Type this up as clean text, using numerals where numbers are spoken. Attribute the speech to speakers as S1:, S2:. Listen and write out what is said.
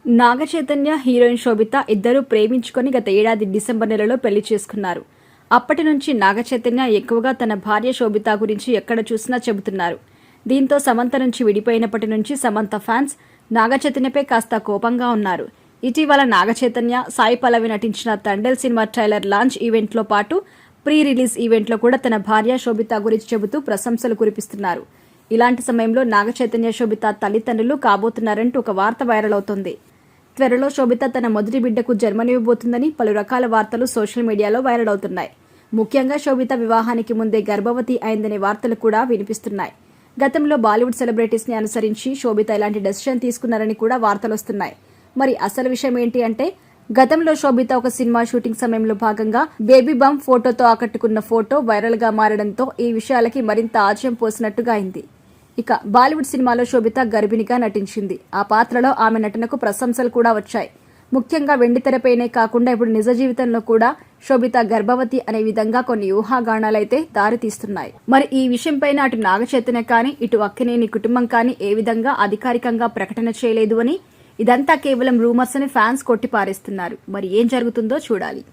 S1: Naga Chaitanya, heroine శోభిత ఇద్దరూ ప్రేమించుకొని గత ఏడాది డిసెంబర్ నెలలో పెళ్లి చేసుకున్నారు. అప్పటి నుంచి నాగ చైతన్య ఎక్కువగా తన భార్య శోభిత గురించి ఎక్కడ చూసినా చెబుతున్నారు. దీంతో సమంత నుంచి విడిపోయినప్పటి నుంచి సమంత ఫ్యాన్స్ నాగ చైతన్యపై కాస్త కోపంగా ఉన్నారు. ఇటీవల నాగ చైతన్య, సాయి పల్లవి నటించిన తండేల్ సినిమా ట్రైలర్ లాంచ్ ఈవెంట్లో పాటు ప్రీ రిలీజ్ ఈవెంట్లో కూడా తన భార్య శోభిత గురించి చెబుతూ ప్రశంసలు కురిపిస్తున్నారు. ఇలాంటి సమయంలో నాగ చైతన్య, శోభిత తల్లిదండ్రులు కాబోతున్నారంటూ ఒక వార్త వైరల్ అవుతోంది. త్వరలో శోభిత తన మొదటి బిడ్డకు జన్మనివ్వబోతుందని పలు రకాల వార్తలు సోషల్ మీడియాలో వైరల్ అవుతున్నాయి. ముఖ్యంగా శోభిత వివాహానికి ముందే గర్భవతి అయిందనే వార్తలు కూడా వినిపిస్తున్నాయి. గతంలో బాలీవుడ్ సెలబ్రిటీస్ ని అనుసరించి శోభిత ఇలాంటి డెసిషన్ తీసుకున్నారని కూడా వార్తలు వస్తున్నాయి. మరి అసలు విషయం ఏంటి అంటే, గతంలో శోభిత ఒక సినిమా షూటింగ్ సమయంలో భాగంగా బేబీ బంప్ ఫోటోతో ఆకట్టుకున్న ఫోటో వైరల్ గా మారడంతో ఈ విషయాలకి మరింత ఆజ్యం పోసినట్టుగా అయింది. ఇక బాలీవుడ్ సినిమాలో శోభిత గర్భిణిగా నటించింది. ఆ పాత్రలో ఆమె నటనకు ప్రశంసలు కూడా వచ్చాయి. ముఖ్యంగా వెండితెరపైనే కాకుండా ఇప్పుడు నిజ జీవితంలో కూడా శోభిత గర్భవతి అనే విధంగా కొన్ని ఊహాగానాలైతే దారితీస్తున్నాయి. మరి ఈ విషయంపైన అటు నాగ చైతన్య కానీ ఇటు అక్కినేని కుటుంబం కానీ ఏ విధంగా అధికారికంగా ప్రకటన చేయలేదు అని, ఇదంతా కేవలం రూమర్స్ అని ఫ్యాన్స్ కొట్టిపారేస్తున్నారు. మరి ఏం జరుగుతుందో చూడాలి.